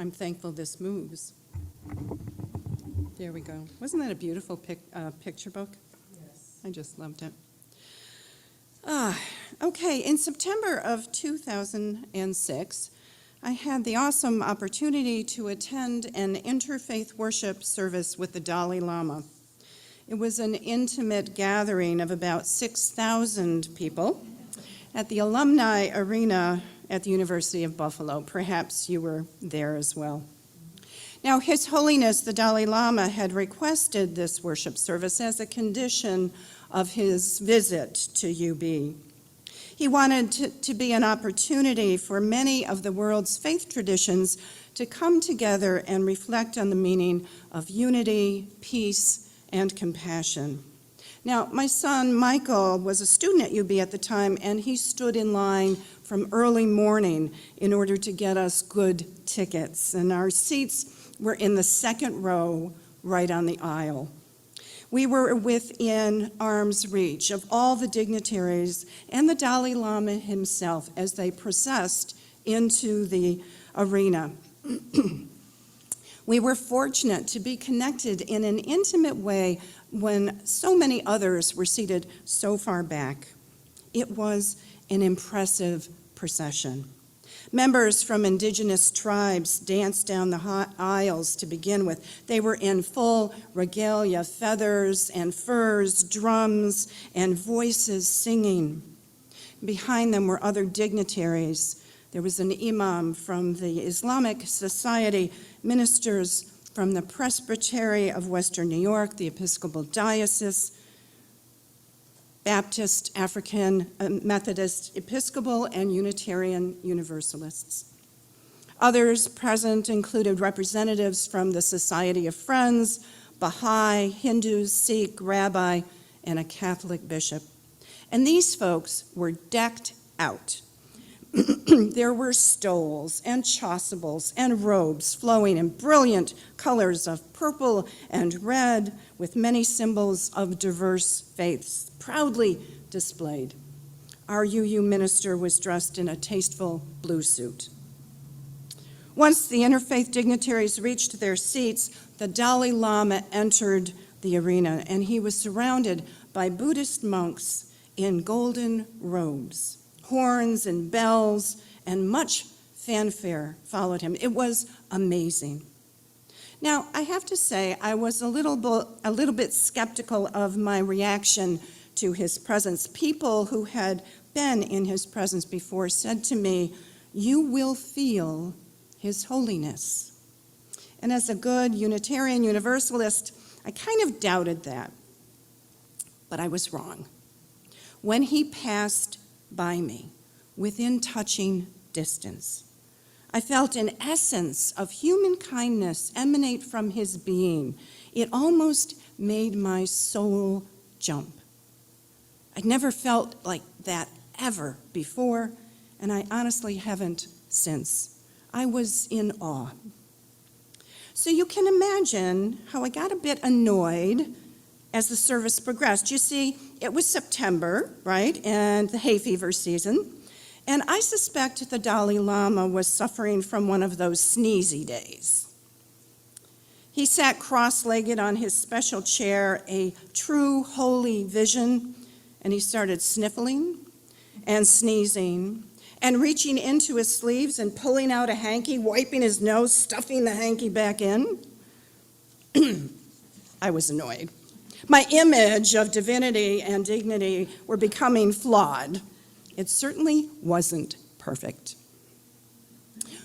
I'm thankful this moves. There we go. Wasn't that a beautiful picture book? Yes. I just loved it. Okay, in September of 2006, I had the awesome opportunity to attend an interfaith worship service with the Dalai Lama. It was an intimate gathering of about 6,000 people at the Alumni Arena at the University of Buffalo. Perhaps you were there as well. Now, His Holiness the Dalai Lama had requested this worship service as a condition of his visit to UB. He wanted to be an opportunity for many of the world's faith traditions to come together and reflect on the meaning of unity, peace, and compassion. Now, my son Michael was a student at UB at the time, and he stood in line from early morning in order to get us good tickets, and our seats were in the second row right on the aisle. We were within arm's reach of all the dignitaries and the Dalai Lama himself as they processed into the arena. We were fortunate to be connected in an intimate way when so many others were seated so far back. It was an impressive procession. Members from indigenous tribes danced down the aisles to begin with. They were in full regalia, feathers and furs, drums and voices singing. Behind them were other dignitaries. There was an imam from the Islamic Society, ministers from the Presbytery of Western New York, the Episcopal Diocese, Baptist, African, Methodist, Episcopal, and Unitarian Universalists. Others present included representatives from the Society of Friends, Baha'i, Hindus, Sikh, Rabbi, and a Catholic bishop. And these folks were decked out. There were stoles and chasubles and robes flowing in brilliant colors of purple and red with many symbols of diverse faiths proudly displayed. Our UU minister was dressed in a tasteful blue suit. Once the interfaith dignitaries reached their seats, the Dalai Lama entered the arena, and he was surrounded by Buddhist monks in golden robes. Horns and bells and much fanfare followed him. It was amazing. Now, I have to say, I was a little bit skeptical of my reaction to his presence. People who had been in his presence before said to me, "You will feel His Holiness." And as a good Unitarian Universalist, I kind of doubted that. But I was wrong. When he passed by me, within touching distance, I felt an essence of human kindness emanate from his being. It almost made my soul jump. I'd never felt like that ever before, and I honestly haven't since. I was in awe. So you can imagine how I got a bit annoyed as the service progressed. You see, it was September, right, and the hay fever season, and I suspect the Dalai Lama was suffering from one of those sneezy days. He sat cross-legged on his special chair, a true holy vision, and he started sniffling and sneezing and reaching into his sleeves and pulling out a hanky, wiping his nose, stuffing the hanky back in. I was annoyed. My image of divinity and dignity were becoming flawed. It certainly wasn't perfect.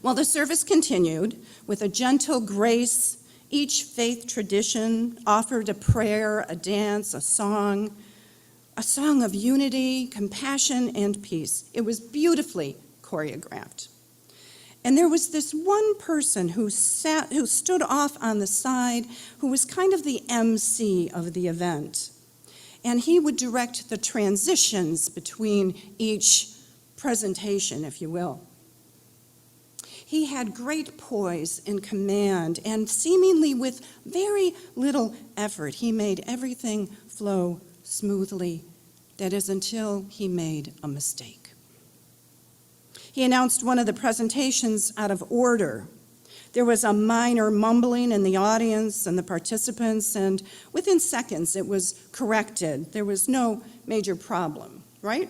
While the service continued with a gentle grace, each faith tradition offered a prayer, a dance, a song of unity, compassion, and peace. It was beautifully choreographed. And there was this one person who stood off on the side, who was kind of the MC of the event. And he would direct the transitions between each presentation, if you will. He had great poise and command, and seemingly with very little effort, he made everything flow smoothly. That is, until he made a mistake. He announced one of the presentations out of order. There was a minor mumbling in the audience and the participants, and within seconds it was corrected. There was no major problem, right?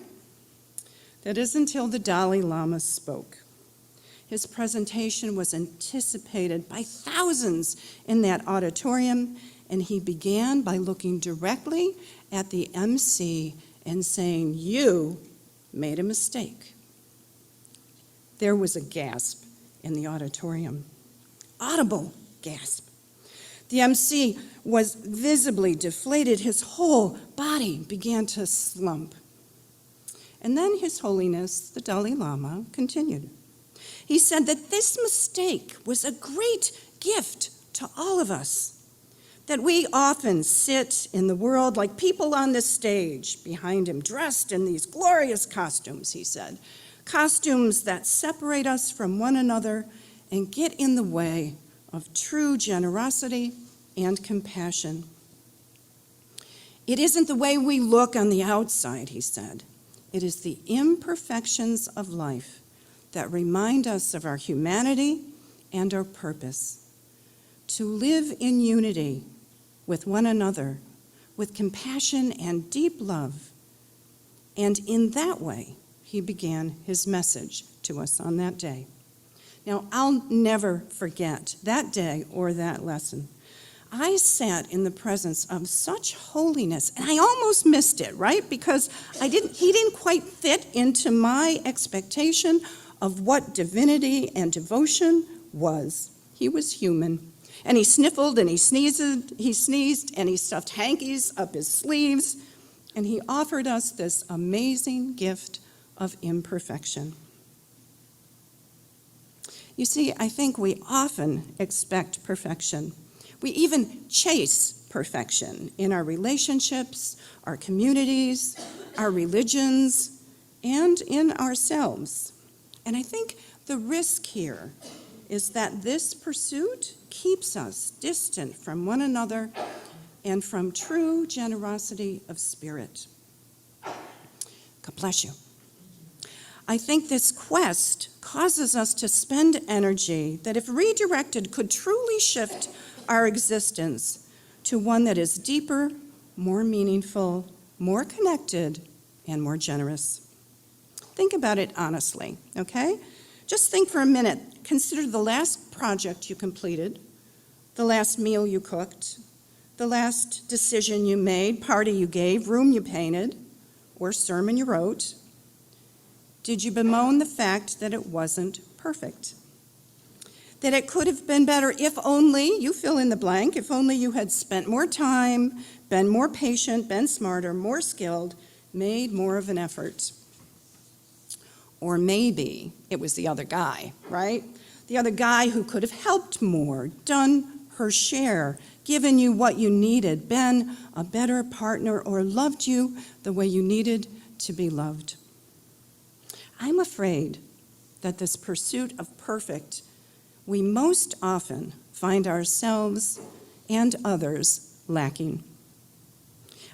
That is until the Dalai Lama spoke. His presentation was anticipated by thousands in that auditorium, and he began by looking directly at the MC and saying, "You made a mistake." There was a gasp in the auditorium. Audible gasp. The MC was visibly deflated. His whole body began to slump. And then His Holiness, the Dalai Lama, continued. He said that this mistake was a great gift to all of us, that we often sit in the world like people on the stage behind him, dressed in these glorious costumes, he said, costumes that separate us from one another and get in the way of true generosity and compassion. It isn't the way we look on the outside, he said. It is the imperfections of life that remind us of our humanity and our purpose. To live in unity with one another, with compassion and deep love. And in that way, he began his message to us on that day. Now, I'll never forget that day or that lesson. I sat in the presence of such holiness, and I almost missed it, right? Because he didn't quite fit into my expectation of what divinity and devotion was. He was human. And he sniffled and he sneezed and he stuffed hankies up his sleeves, and he offered us this amazing gift of imperfection. You see, I think we often expect perfection. We even chase perfection in our relationships, our communities, our religions, and in ourselves. And I think the risk here is that this pursuit keeps us distant from one another and from true generosity of spirit. God bless you. I think this quest causes us to spend energy that, if redirected, could truly shift our existence to one that is deeper, more meaningful, more connected, and more generous. Think about it honestly, okay? Just think for a minute. Consider the last project you completed, the last meal you cooked, the last decision you made, party you gave, room you painted, or sermon you wrote. Did you bemoan the fact that it wasn't perfect? That it could have been better if only, you fill in the blank, if only you had spent more time, been more patient, been smarter, more skilled, made more of an effort. Or maybe it was the other guy, right? The other guy who could have helped more, done her share, given you what you needed, been a better partner, or loved you the way you needed to be loved. I'm afraid that this pursuit of perfect, we most often find ourselves and others lacking.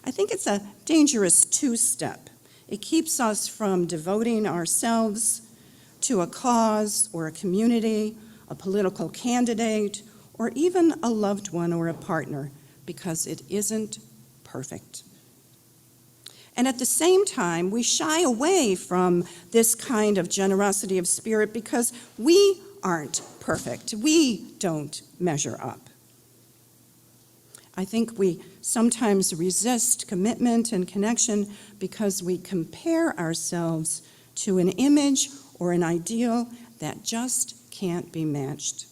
I think it's a dangerous two-step. It keeps us from devoting ourselves to a cause or a community, a political candidate, or even a loved one or a partner, because it isn't perfect. And at the same time, we shy away from this kind of generosity of spirit because we aren't perfect. We don't measure up. I think we sometimes resist commitment and connection because we compare ourselves to an image or an ideal that just can't be matched.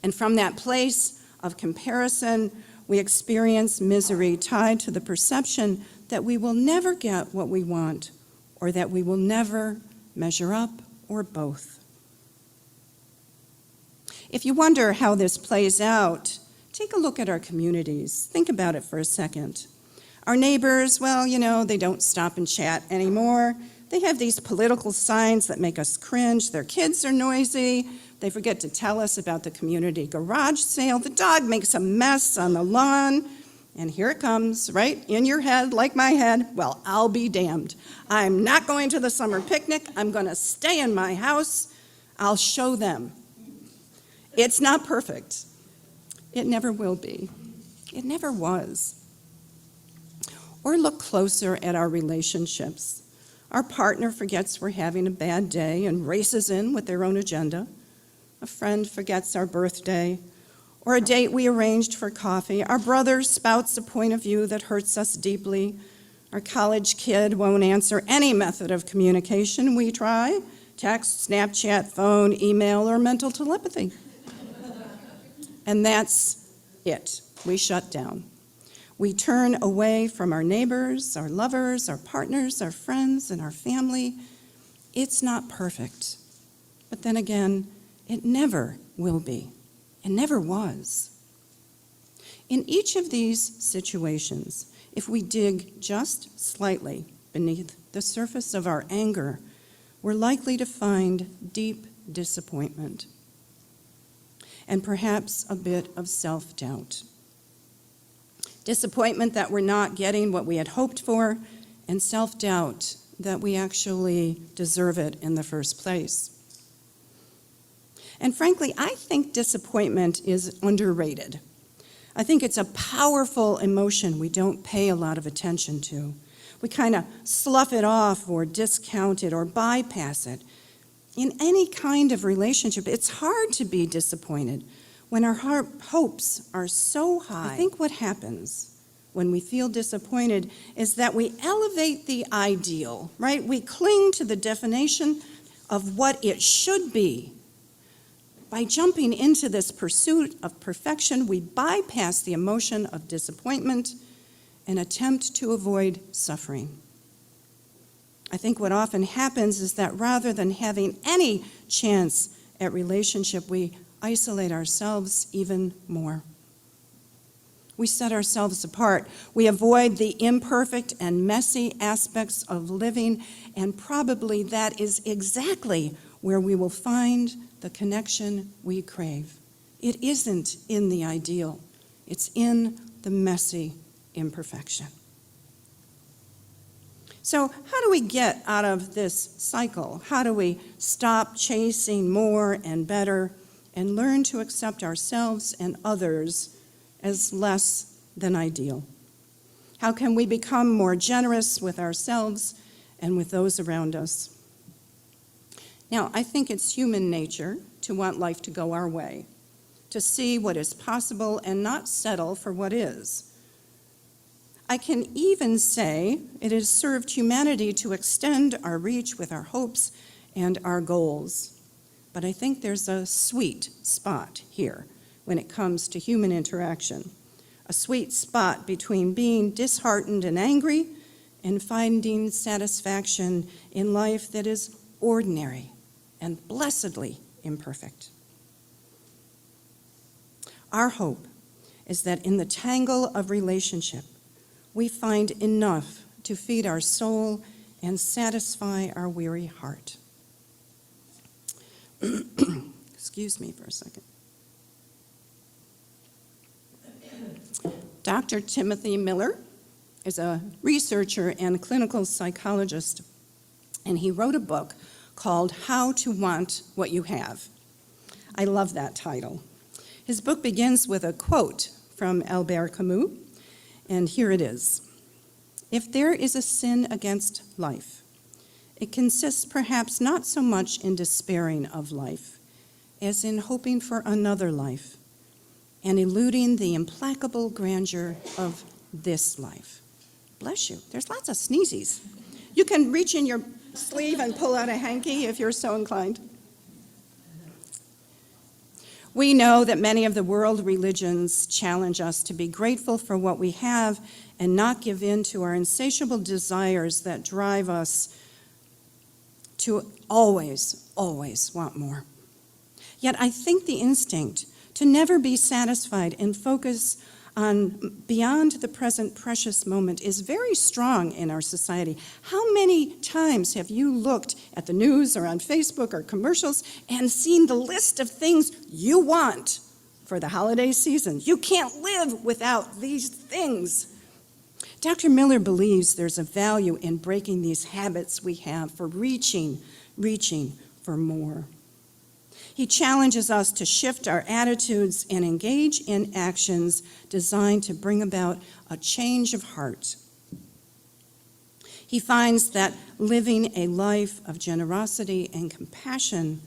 And from that place of comparison, we experience misery tied to the perception that we will never get what we want, or that we will never measure up, or both. If you wonder how this plays out, take a look at our communities. Think about it for a second. Our neighbors, well, they don't stop and chat anymore. They have these political signs that make us cringe. Their kids are noisy. They forget to tell us about the community garage sale. The dog makes a mess on the lawn. And here it comes, right in your head, like my head. Well, I'll be damned. I'm not going to the summer picnic. I'm going to stay in my house. I'll show them. It's not perfect. It never will be. It never was. Or look closer at our relationships. Our partner forgets we're having a bad day and races in with their own agenda. A friend forgets our birthday or a date we arranged for coffee. Our brother spouts a point of view that hurts us deeply. Our college kid won't answer any method of communication we try: text, Snapchat, phone, email, or mental telepathy. And that's it. We shut down. We turn away from our neighbors, our lovers, our partners, our friends, and our family. It's not perfect. But then again, it never will be. It never was. In each of these situations, if we dig just slightly beneath the surface of our anger, we're likely to find deep disappointment and perhaps a bit of self-doubt. Disappointment that we're not getting what we had hoped for, and self-doubt that we actually deserve it in the first place. And frankly, I think disappointment is underrated. I think it's a powerful emotion we don't pay a lot of attention to. We kind of slough it off or discount it or bypass it. In any kind of relationship, it's hard to be disappointed when our hopes are so high. I think what happens when we feel disappointed is that we elevate the ideal, right? We cling to the definition of what it should be. By jumping into this pursuit of perfection, we bypass the emotion of disappointment and attempt to avoid suffering. I think what often happens is that rather than having any chance at relationship, we isolate ourselves even more. We set ourselves apart. We avoid the imperfect and messy aspects of living, and probably that is exactly where we will find the connection we crave. It isn't in the ideal. It's in the messy imperfection. So how do we get out of this cycle? How do we stop chasing more and better and learn to accept ourselves and others as less than ideal? How can we become more generous with ourselves and with those around us? Now, I think it's human nature to want life to go our way, to see what is possible and not settle for what is. I can even say it has served humanity to extend our reach with our hopes and our goals. But I think there's a sweet spot here when it comes to human interaction, a sweet spot between being disheartened and angry and finding satisfaction in life that is ordinary and blessedly imperfect. Our hope is that in the tangle of relationship, we find enough to feed our soul and satisfy our weary heart. Excuse me for a second. Dr. Timothy Miller is a researcher and clinical psychologist, and he wrote a book called How to Want What You Have. I love that title. His book begins with a quote from Albert Camus, and here it is. If there is a sin against life, it consists perhaps not so much in despairing of life as in hoping for another life and eluding the implacable grandeur of this life. Bless you. There's lots of sneezes. You can reach in your sleeve and pull out a hanky if you're so inclined. We know that many of the world religions challenge us to be grateful for what we have and not give in to our insatiable desires that drive us to always, always want more. Yet I think the instinct to never be satisfied and focus on beyond the present precious moment is very strong in our society. How many times have you looked at the news or on Facebook or commercials and seen the list of things you want for the holiday season? You can't live without these things. Dr. Miller believes there's a value in breaking these habits we have for reaching for more. He challenges us to shift our attitudes and engage in actions designed to bring about a change of heart. He finds that living a life of generosity and compassion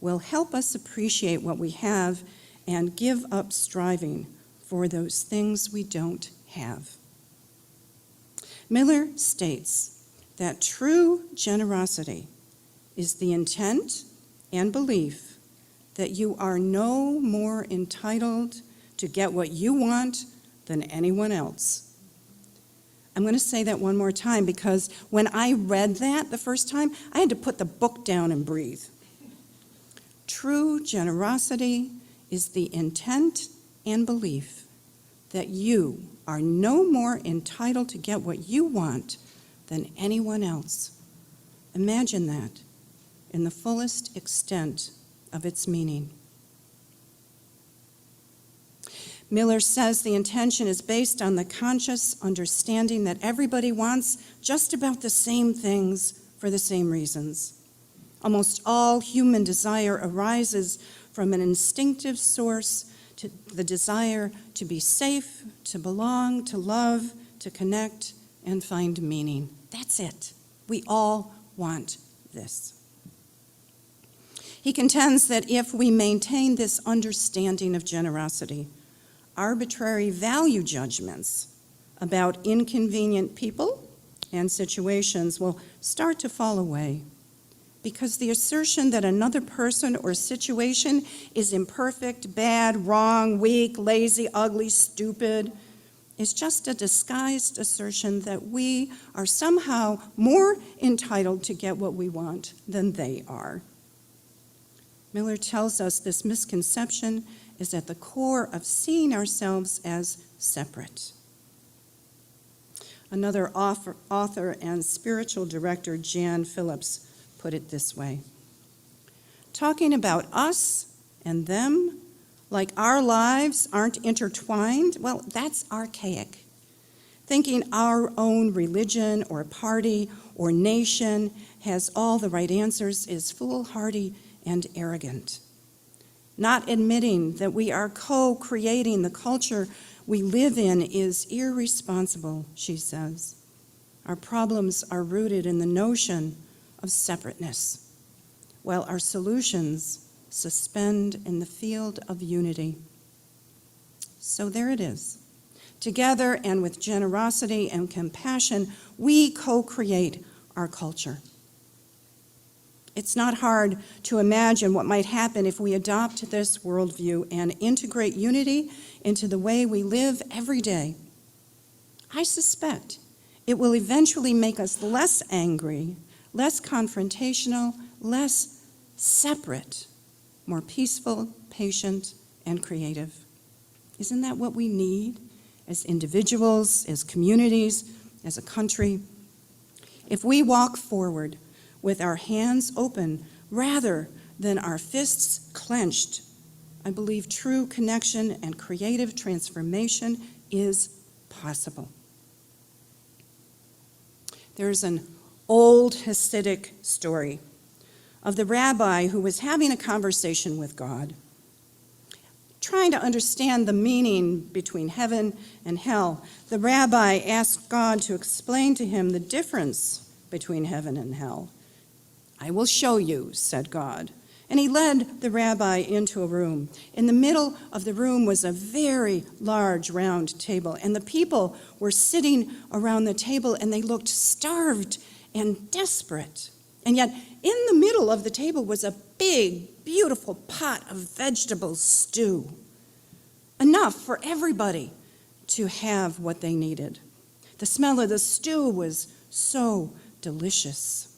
will help us appreciate what we have and give up striving for those things we don't have. Miller states that true generosity is the intent and belief that you are no more entitled to get what you want than anyone else. I'm going to say that one more time because when I read that the first time, I had to put the book down and breathe. True generosity is the intent and belief that you are no more entitled to get what you want than anyone else. Imagine that in the fullest extent of its meaning. Miller says the intention is based on the conscious understanding that everybody wants just about the same things for the same reasons. Almost all human desire arises from an instinctive source, to the desire to be safe, to belong, to love, to connect, and find meaning. That's it. We all want this. He contends that if we maintain this understanding of generosity, arbitrary value judgments about inconvenient people and situations will start to fall away, because the assertion that another person or situation is imperfect, bad, wrong, weak, lazy, ugly, stupid is just a disguised assertion that we are somehow more entitled to get what we want than they are. Miller tells us this misconception is at the core of seeing ourselves as separate. Another author and spiritual director, Jan Phillips, put it this way: talking about us and them like our lives aren't intertwined, well, that's archaic. Thinking our own religion or party or nation has all the right answers is foolhardy and arrogant. Not admitting that we are co-creating the culture we live in is irresponsible, she says. Our problems are rooted in the notion of separateness, while our solutions suspend in the field of unity. So there it is. Together and with generosity and compassion, we co-create our culture. It's not hard to imagine what might happen if we adopt this worldview and integrate unity into the way we live every day. I suspect it will eventually make us less angry, less confrontational, less separate, more peaceful, patient, and creative. Isn't that what we need as individuals, as communities, as a country? If we walk forward with our hands open rather than our fists clenched, I believe true connection and creative transformation is possible. There's an old Hasidic story of the rabbi who was having a conversation with God, trying to understand the meaning between heaven and hell. The rabbi asked God to explain to him the difference between heaven and hell. "I will show you," said God. And he led the rabbi into a room. In the middle of the room was a very large round table, and the people were sitting around the table, and they looked starved and desperate. And yet, in the middle of the table was a big, beautiful pot of vegetable stew, enough for everybody to have what they needed. The smell of the stew was so delicious.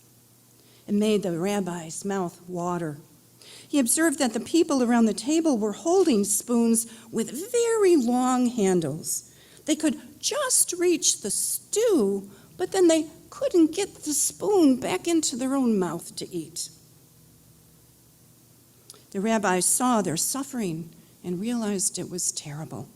It made the rabbi's mouth water. He observed that the people around the table were holding spoons with very long handles. They could just reach the stew, but then they couldn't get the spoon back into their own mouth to eat. The rabbi saw their suffering and realized it was terrible.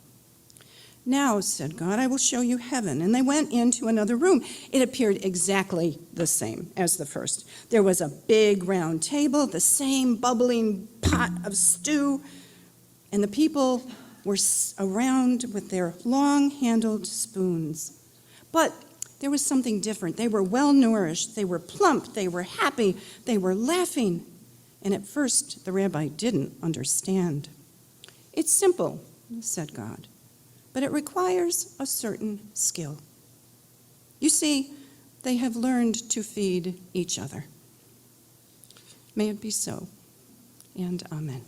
"Now," said God, "I will show you heaven." And they went into another room. It appeared exactly the same as the first. There was a big round table, the same bubbling pot of stew, and the people were around with their long-handled spoons. But there was something different. They were well-nourished, they were plump, they were happy, they were laughing. And at first, the rabbi didn't understand. "It's simple," said God, "but it requires a certain skill. You see, they have learned to feed each other." May it be so, and amen.